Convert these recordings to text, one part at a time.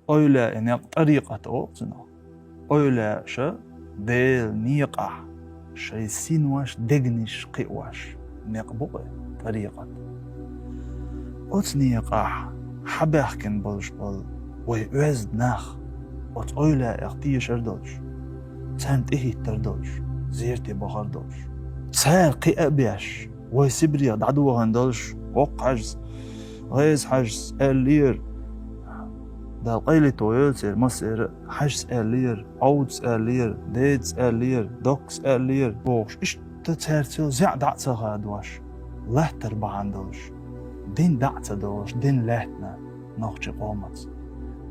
أولا إنك طريقة أوقتنا أولا شا ديل نيقع شي سينواش دقنش قيواش نقبقى طريقة أوت نيقع حباحكن بلش بل ويوزد ناخ أوت أولا اختيش أردوش تانت إهي تردوش زيرتي بغردوش تسار قيئة بيش ويسبريا دعدوها هندوش وقعجز غيز حجز اللير دا قيلي تويلتر مصير حجز اللير عودز اللير ديدز اللير دوكس اللير بوش إش تتهرتل زع دعتا غادواش لهتر بعندوش دين دعتا دوش دين لهتنا نوخش قومت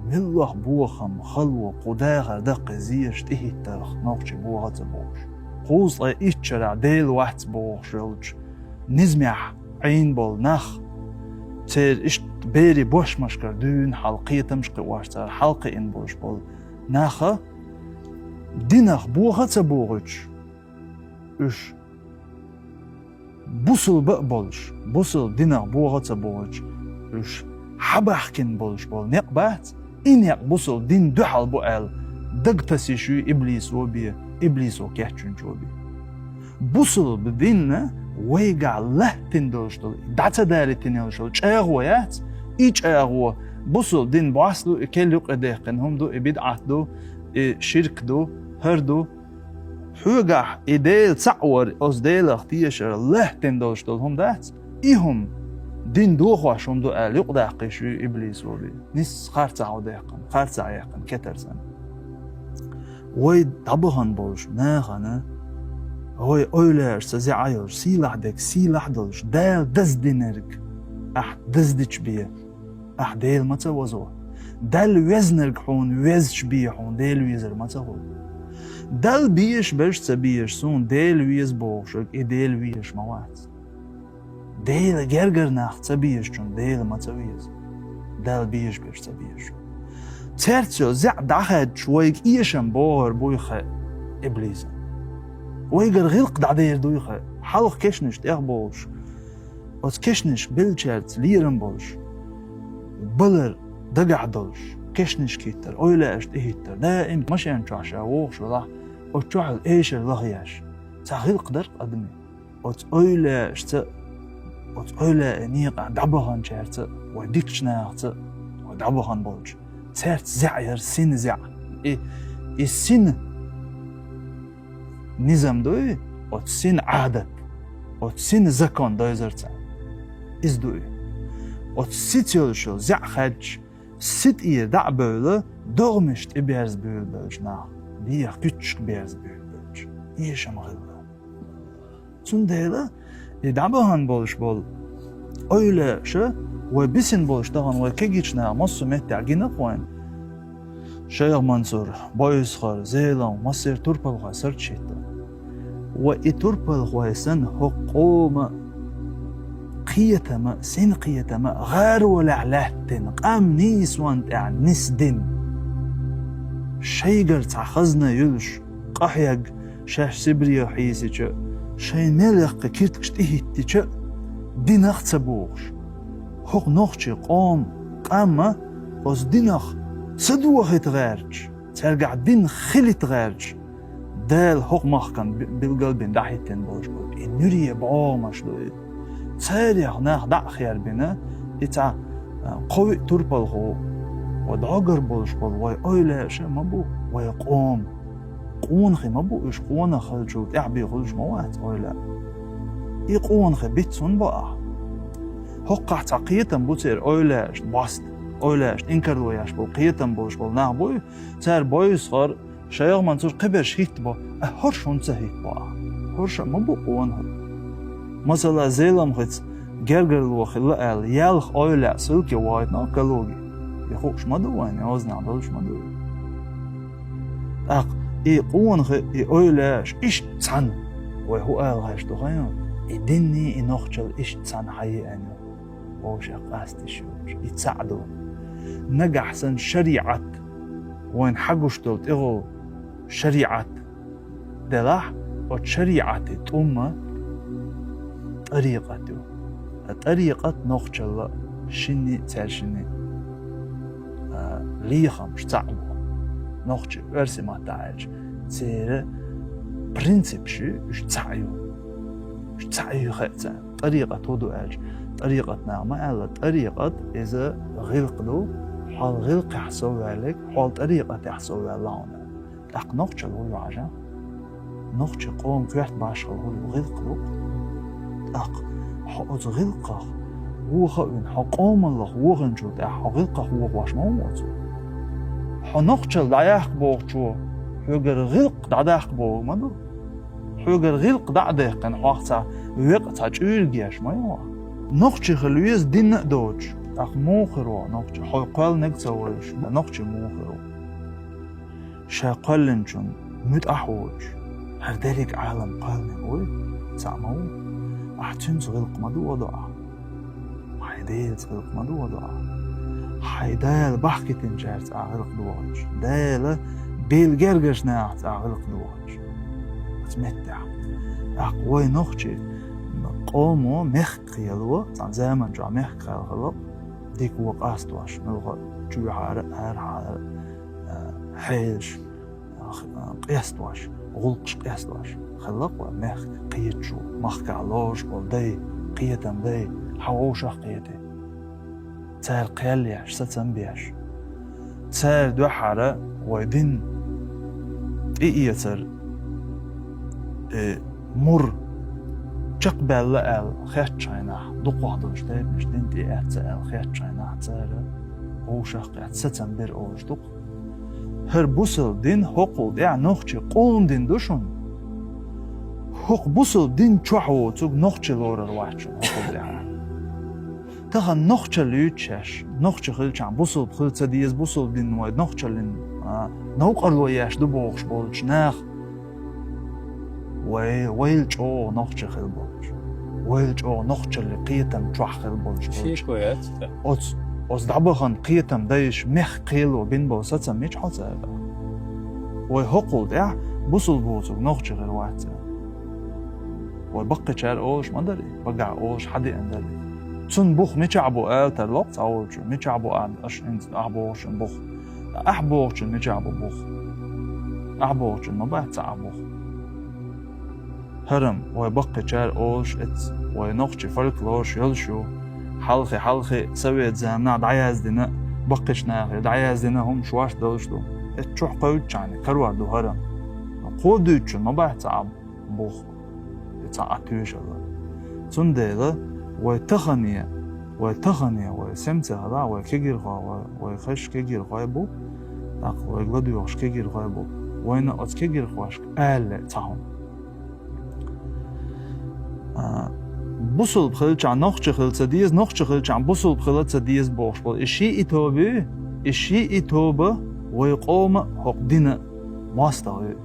ملوح بوخم خلو قداغر دق زيش تهي الترخ نوخش بوغت بوش قوز إيشترع ديل واحد بوش رلج نزمح عين بول نخ تير إشت بيري بوش مشكر دون حلقية تمشقي واشتر حلقي إن بوش بول ناخا دينخ بوغت بوغج إش بوصل بقبلش بوصل دينخ بوغت بوغج إش حبحكن بولش بول نقبات إنيق بوصل دين دوحل بوال دقتسي شو إبليس وبي إبليس وكيحجن جوبي بوصل بديننا ويقع له تندوشتل دعتا داري تنيوشتل چاغويات إيش آغو بوصل دين بواسلو كل يق ديقن هم دو إبدعات دو شرك دو هردو حوقع إديل تعور أز ديل اختيشر له تندوشتل هم دات إيهم دين دو خواشهم دو آل يق داقي شو إبليس وبي نس خارتعو ديقن خارتع يقن كتر سنة وي دبهن بولش ناخنا هوي أولر سزعير سيلحدك سيلحدلش دال دزدينرك أح دزدش بيه أح ديل متى وزو دال وزنرك حون وزش بيه حون ديل ويزر متى هو دال بيش برش تبيش سون ديل ويز بوشك ديل ويش موات ديل جرجر ناخ تبيش چون ديل متى ويز دال بيش برش تبيش ترتشو زع دخد شويك إيشم بوهر بويخة إبليس ويقر غلق دعدير دويخة حلق كشنش تيخ بولش وز كشنش بلچرت ليرن بولش بلر دقع دولش كشنش كيتر أولا اشت إهيتر دائم مشان چاشا ووخش وضح وچوحل إيش اللغياش تغلق درق أدمي وز أولا اشت وز أولا نيقع دعبهان شارت وديكش ناخت ودعبهان بولش ترت زعير سين زع السين نظام دوي وتسين عادة وتسين زكان دايزرتا إز دوي وتسيتيولشو زع خدش سيت إيه دع بوله دوغمشت إبيرز بول بولش ناخ بيخ كتشك بيرز بول بولش إيش مغلبه تون ديلا يدعبهان بولش بول أولا شو وبسن بولش دغن وكيجيشنا مصو متع جينا قوين شيخ منصور بايسخر زيلان مصير تربل غاسر تشيتا وإتربل غاسن حقوم قيتما سين قيتما غار ولعلهتن قام نيس وانت نسدن شيقر تعخزنا يلش قحيق شاش سبريا حيسيش شي ملق كيرتكش تهيتيش دين اختبوغش حق نوخشي قام وز دينخ صدوخ يتغيرج ترجع دين خلي تغيرج دال حق مخكن بالقلب دحيتن بولش بول النورية بعامش دوي تاريخ ناخ دع خير بنا إتا قوي تربل هو ودعجر بولش بول وي أولا شيء مبو ويقوم قون خي مبو إيش قون خلجو تعبي خلج موات أولا يقون خي بيتسون بقى حق تعقيتن بوتير أولاش باست أولاش إنكر دوياش بول قيتن بولش بول ناخ بوي تار بوي صغر شيخ منصور قبش هيت با هرش هنسا هيت با هرش مبو قون هل مثلا زيلم خيت جرجر الوخلا قال يالخ أولا سلكي وايد ناكلوجي يخوش مدوين يوزن عدلش مدوين أق قون خي أولاش إيش تسان وهو قال هاش تغيان إدني إنوخجل إيش تسان حي أنو وشا قاستش يتساعدوا نجح سن شريعة وين حقوشتلت إغو شريعة دلاح وشريعة تأمة طريقة نوخجل شني تال شني ليخم شتعبو نخشي ورسي ما تعيش تيري برنسيب شتعيو خيطان طريقة تودو أج طريقة نعمة ألا طريقة إذا غلقلو حال غلق يحسو عليك حال طريقة يحسو علينا أق نخشي الغلو عجا نخشي قوم كيحت باشغل الغلو غلقلو أق حقوز غلقه هو خاين حقوم الله هو غنجو ده حقلقه هو واش ما موتو حنخشل دعيق بوغشو حوغر غلق دعيق بوغ مدو حوغر غلق دعيق كان حاقتا وقتا جيرجيش ما يوا نخشي خلويز دين دوج اخ موخرو نخشي حقال نكتاولش نخشي موخرو شاقلنجون مد احوج هر ذلك عالم قالن اوي تعمو احتمز غلق مدو وضعه حيديل غلق مدو وضعه حيدال بحكي تنجارت غلق دواج دال بيلجرجش ناعت غلق دواج اتمتع اقوي نخشي قومو مخ قيلو تان زمان جا مخ قيلو ديك وقاست واش نلغى جوع هر حيش قياست واش غلقش قياست واش خلق ومخ قيتشو مخ كعلاش والدي قيتم دي حووش قيتي تار قيالياش ستنبياش تار دو حارة ويدين إيتر مر جقبال لأل خيات شايناح دقوادوش دايب مش دين دي اعتال خيات شايناح تار ووشاق قيات ستنبير اوش دق هر بوسل دين حقل ديع نوخشي قولن دين دوشون حق بوسل دين چوحو توق نوخشي لورر واحشون حقل ديع تاخا نوخشي ليوتشاش نوخشي خلچان بوسل بخلصة ديز بوسل دين وايد نوخشي لين نوقر لوياش دو بوغش بولش ناخ ويل جو نوخشي خل بولش ويل جو نوخشي اللي قيتم چوح خل بولش شي كويات اوز دعبخن قيتم دايش مخ قيلو بين بوسطة ميش حوزة ويهقل ديع بوسل بوسل نوخشي غير واحد ويبقي شار اوش ما داري بقع اوش حدي انداري تون بوخ ميچعبو آل ترلوق تعولشو ميچعبو آل اش انت احبوغشن بوخ احبوغشن ميچعبو بوخ احبوغشن ما باه تعبوخ هرم ويبقي شار اوش ات وينوخشي فرق لوش يلشو حلخي سويت زامنا دعياز دينا بقيش ناخي دعياز دينا هم شواش دولشتو ات چوح قويت يعني كروار دو هرم قود دوچن ما باه تعب بوخ يتعطيوش الله تون ديلا ويتخنية ويسمتها لا ويكيجر غا ويخش كيجر غايبو داق ويقلدو يوش كيجر غايبو وين ات كيجر غاش آل تاهم بوسل بخلچان نوخچه خلصة ديز نوخچه خلچان بوسل بخلصة ديز بوخش بول اشي اتوبه ويقوم حق دين ماستوي